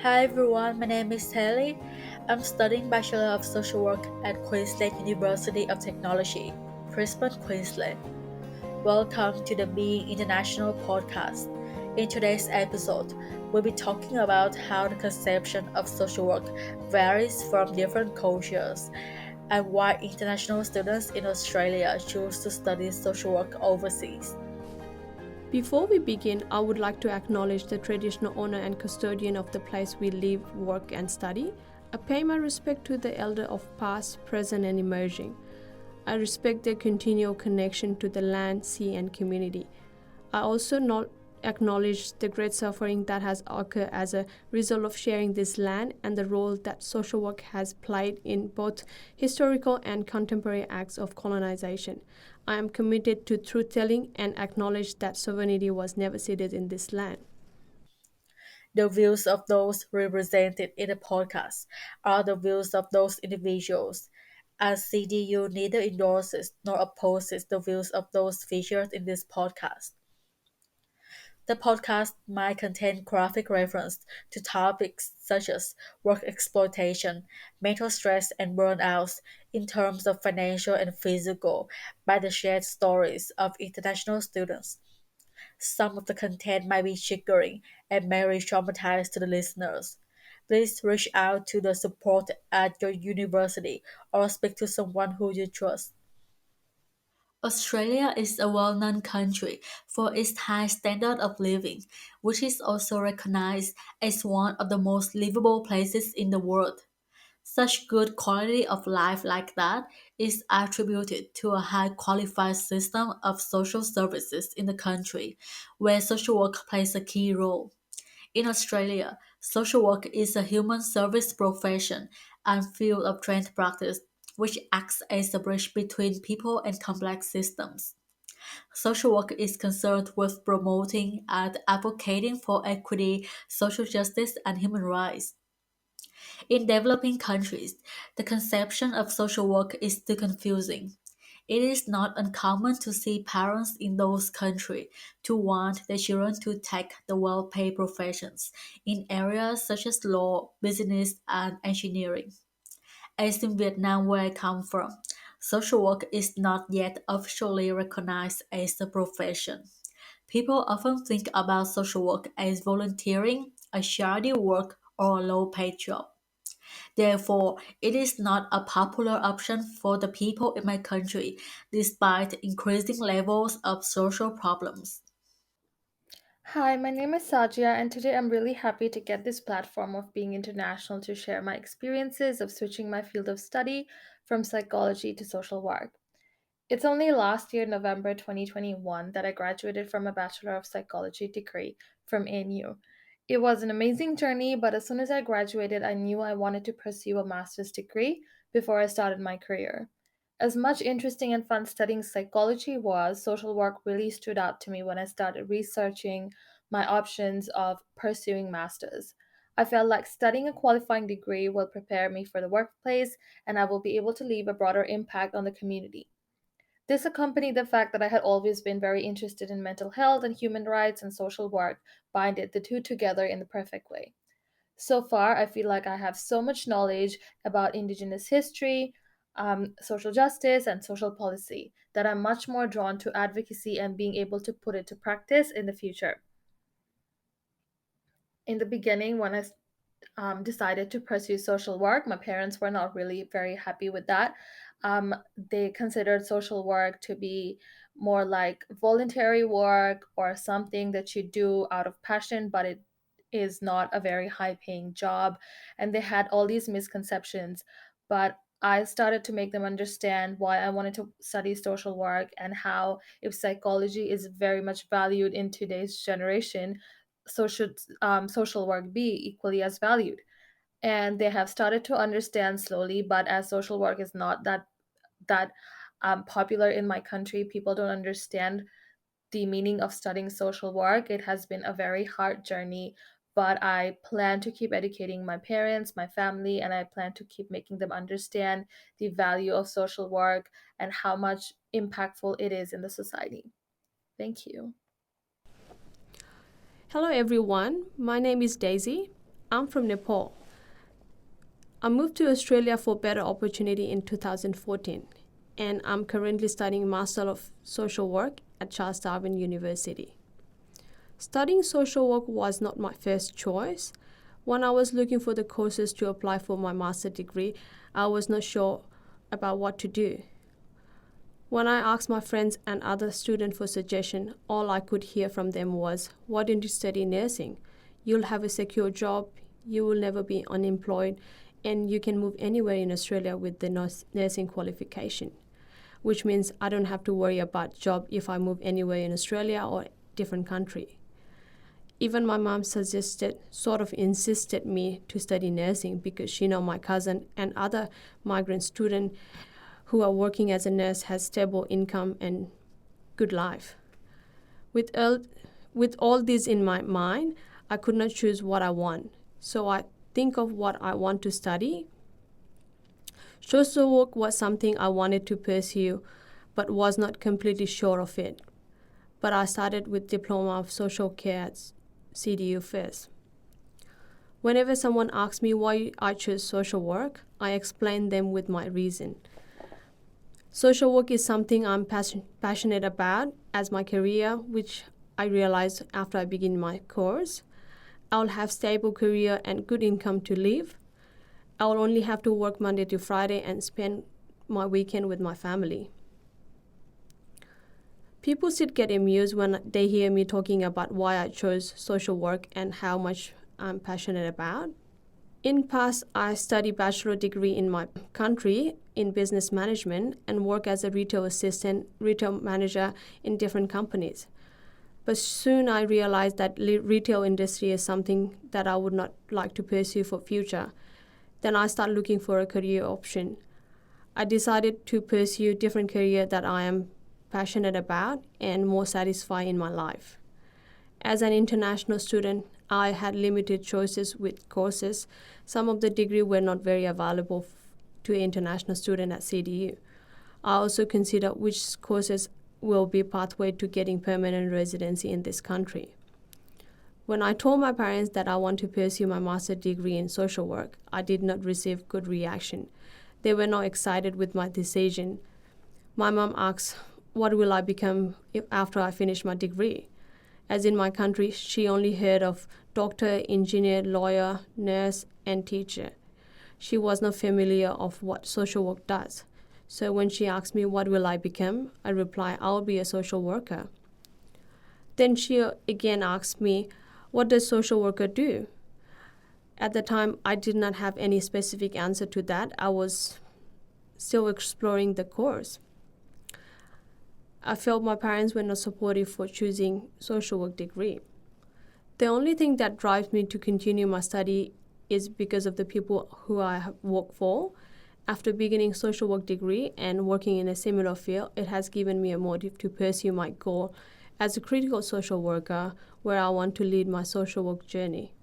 Hi everyone, my name is Haley. I'm studying Bachelor of Social Work at Queensland University of Technology, Brisbane, Queensland. Welcome to the Being International podcast. In today's episode, we'll be talking about how the conception of social work varies from different cultures and why international students in Australia choose to study social work overseas. Before we begin, I would like to acknowledge the traditional owner and custodian of the place we live, work, and study. I pay my respect to the elder of past, present, and emerging. I respect their continual connection to the land, sea, and community. I also not acknowledge the great suffering that has occurred as a result of sharing this land and the role that social work has played in both historical and contemporary acts of colonization. I am committed to truth telling and acknowledge that sovereignty was never ceded in this land. The views of those represented in the podcast are the views of those individuals, as CDU neither endorses nor opposes the views of those featured in this podcast. The podcast might contain graphic reference to topics such as work exploitation, mental stress, and burnouts in terms of financial and physical by the shared stories of international students. Some of the content might be triggering and may re-traumatize to the listeners. Please reach out to the support at your university or speak to someone who you trust. Australia is a well known country for its high standard of living, which is also recognized as one of the most livable places in the world. Such good quality of life like that is attributed to a high qualified system of social services in the country, where social work plays a key role. In Australia, social work is a human service profession and field of trained practice which acts as a bridge between people and complex systems. Social work is concerned with promoting and advocating for equity, social justice, and human rights. In developing countries, the conception of social work is still confusing. It is not uncommon to see parents in those countries to want their children to take the well-paid professions in areas such as law, business, and engineering. As in Vietnam, where I come from, social work is not yet officially recognized as a profession. People often think about social work as volunteering, a charity work, or a low-paid job. Therefore, it is not a popular option for the people in my country, despite increasing levels of social problems. Hi, my name is Sajia, and today I'm really happy to get this platform of being international to share my experiences of switching my field of study from psychology to social work. It's only last year, November 2021, that I graduated from a Bachelor of Psychology degree from ANU. It was an amazing journey, but as soon as I graduated, I knew I wanted to pursue a master's degree before I started my career. As much interesting and fun studying psychology was, social work really stood out to me when I started researching my options of pursuing masters. I felt like studying a qualifying degree will prepare me for the workplace and I will be able to leave a broader impact on the community. This accompanied the fact that I had always been very interested in mental health and human rights and social work, binded the two together in the perfect way. So far, I feel like I have so much knowledge about Indigenous history, social justice, and social policy that I'm much more drawn to advocacy and being able to put it to practice in the future. In the beginning, when I decided to pursue social work, my parents were not really very happy with that. They considered social work to be more like voluntary work or something that you do out of passion, but it is not a very high paying job. And they had all these misconceptions. But I started to make them understand why I wanted to study social work and how, if psychology is very much valued in today's generation, so should social work be equally as valued. And they have started to understand slowly, but as social work is not that popular in my country, people don't understand the meaning of studying social work. It has been a very hard journey, but I plan to keep educating my parents, my family, and I plan to keep making them understand the value of social work and how much impactful it is in the society. Thank you. Hello everyone, my name is Daisy. I'm from Nepal. I moved to Australia for better opportunity in 2014, and I'm currently studying Master of Social Work at Charles Darwin University. Studying social work was not my first choice. When I was looking for the courses to apply for my master degree, I was not sure about what to do. When I asked my friends and other students for suggestion, all I could hear from them was, "Why don't you study nursing? You'll have a secure job, you will never be unemployed, and you can move anywhere in Australia with the nursing qualification." Which means I don't have to worry about job if I move anywhere in Australia or different country. Even my mom sort of insisted me to study nursing because she know my cousin and other migrant student who are working as a nurse has stable income and good life. With all, with all this in my mind, I could not choose what I want. So I think of what I want to study. Social work was something I wanted to pursue but was not completely sure of it. But I started with Diploma of Social Care at CDU first. Whenever someone asks me why I chose social work, I explain them with my reason. Social work is something I'm passionate about as my career, which I realized after I begin my course. I'll have stable career and good income to live. I'll only have to work Monday to Friday and spend my weekend with my family. People still get amused when they hear me talking about why I chose social work and how much I'm passionate about. In past, I studied bachelor degree in my country in business management and work as a retail assistant, retail manager in different companies. But soon I realized that retail industry is something that I would not like to pursue for future. Then I started looking for a career option. I decided to pursue different career that I am passionate about and more satisfied in my life. As an international student, I had limited choices with courses. Some of the degree were not very available to international student at CDU. I also consider which courses will be pathway to getting permanent residency in this country. When I told my parents that I want to pursue my master's degree in social work, I did not receive good reaction. They were not excited with my decision. My mom asked, what will I become after I finish my degree? As in my country, she only heard of doctor, engineer, lawyer, nurse, and teacher. She was not familiar of what social work does. So when she asked me what will I become, I replied, I'll be a social worker. Then she again asked me, what does social worker do? At the time, I did not have any specific answer to that. I was still exploring the course. I felt my parents were not supportive for choosing social work degree. The only thing that drives me to continue my study is because of the people who I have worked for. After beginning social work degree and working in a similar field, it has given me a motive to pursue my goal as a critical social worker where I want to lead my social work journey.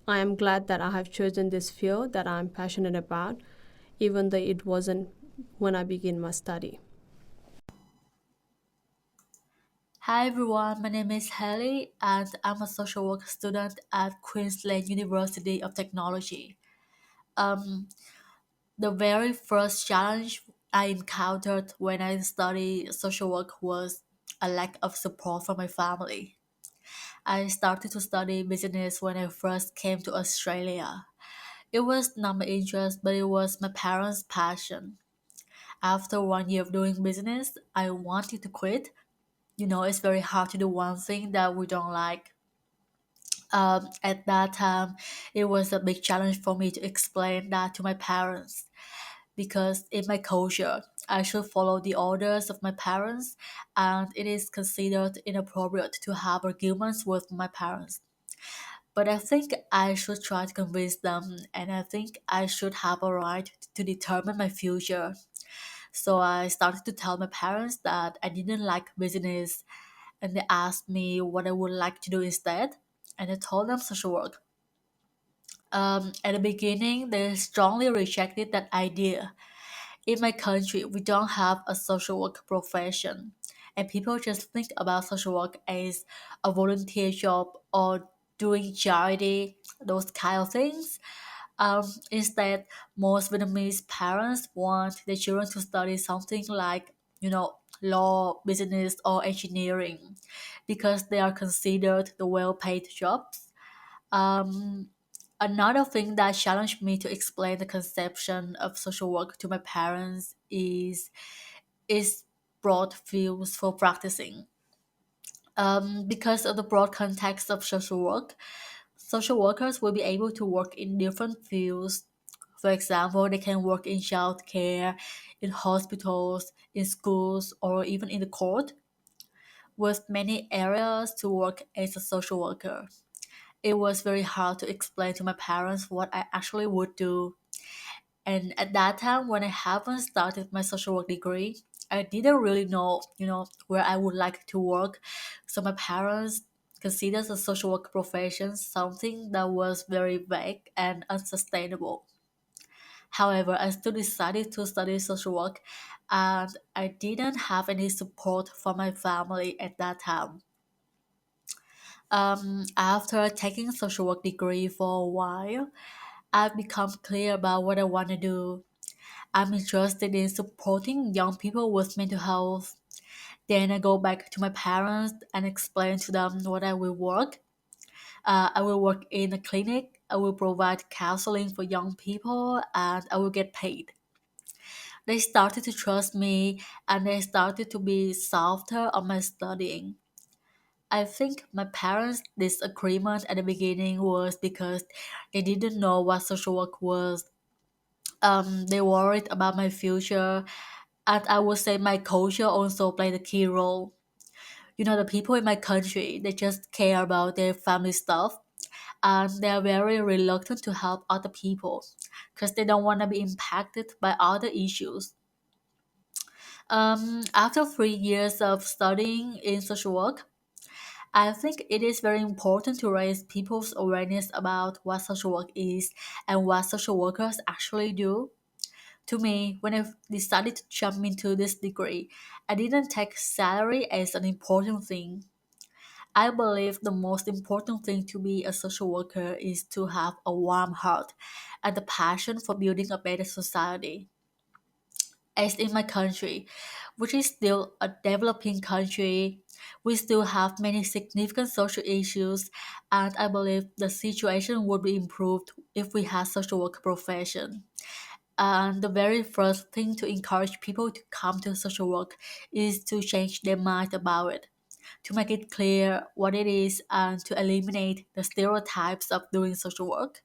I am glad that I have chosen this field that I am passionate about, even though it wasn't when I began my study. Hi everyone, my name is Haley and I'm a social work student at Queensland University of Technology. Um, the very first challenge I encountered when I studied social work was a lack of support from my family. I started to study business when I first came to Australia. It was not my interest, but it was my parents' passion. After 1 year of doing business, I wanted to quit. It's very hard to do one thing that we don't like. At that time, it was a big challenge for me to explain that to my parents because in my culture, I should follow the orders of my parents, and it is considered inappropriate to have arguments with my parents. But I think I should try to convince them, and I think I should have a right to determine my future. So I started to tell my parents that I didn't like business, and they asked me what I would like to do instead, and I told them social work. At the beginning, they strongly rejected that idea. In my country, we don't have a social work profession, and people just think about social work as a volunteer job or doing charity, those kind of things. Instead, most Vietnamese parents want their children to study something like, law, business, or engineering because they are considered the well paid jobs. Um, Another thing that challenged me to explain the conception of social work to my parents is broad fields for practicing. Because of the broad context of social workers will be able to work in different fields. For example, they can work in childcare, in hospitals, in schools, or even in the court, with many areas to work as a social worker. It was very hard to explain to my parents what I actually would do. And at that time, when I haven't started my social work degree, I didn't really know, where I would like to work. So my parents considered the social work profession something that was very vague and unsustainable. However, I still decided to study social work, and I didn't have any support from my family at that time. After taking social work degree for a while, I've become clear about what I want to do. I'm interested in supporting young people with mental health. Then I go back to my parents and explain to them what I will work. I will work in a clinic. I will provide counseling for young people, and I will get paid. They started to trust me, and they started to be softer on my studying. I think my parents' disagreement at the beginning was because they didn't know what social work was. They worried about my future, and I would say my culture also played a key role. The people in my country, they just care about their family stuff, and they're very reluctant to help other people because they don't want to be impacted by other issues. After 3 years of studying in social work, I think it is very important to raise people's awareness about what social work is and what social workers actually do. To me, when I decided to jump into this degree, I didn't take salary as an important thing. I believe the most important thing to be a social worker is to have a warm heart and the passion for building a better society. As in my country, which is still a developing country, we still have many significant social issues, and I believe the situation would be improved if we had social work profession. And the very first thing to encourage people to come to social work is to change their mind about it, to make it clear what it is, and to eliminate the stereotypes of doing social work.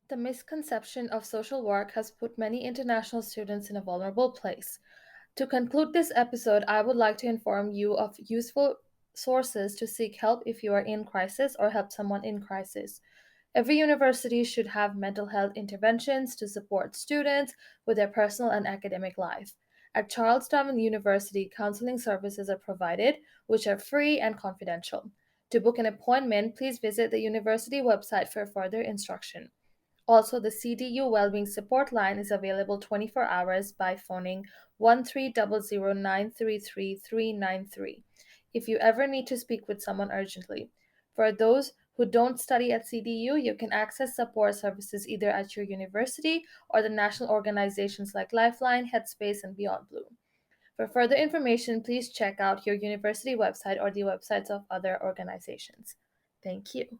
The misconception of social work has put many international students in a vulnerable place. To conclude this episode, I would like to inform you of useful sources to seek help if you are in crisis or help someone in crisis. Every university should have mental health interventions to support students with their personal and academic life. At Charlestown University, counseling services are provided, which are free and confidential. To book an appointment, please visit the university website for further instruction. Also, the CDU Wellbeing Support Line is available 24 hours by phoning 1300 933 393 if you ever need to speak with someone urgently. For those who don't study at CDU, you can access support services either at your university or the national organizations like Lifeline, Headspace, and Beyond Blue. For further information, please check out your university website or the websites of other organizations. Thank you.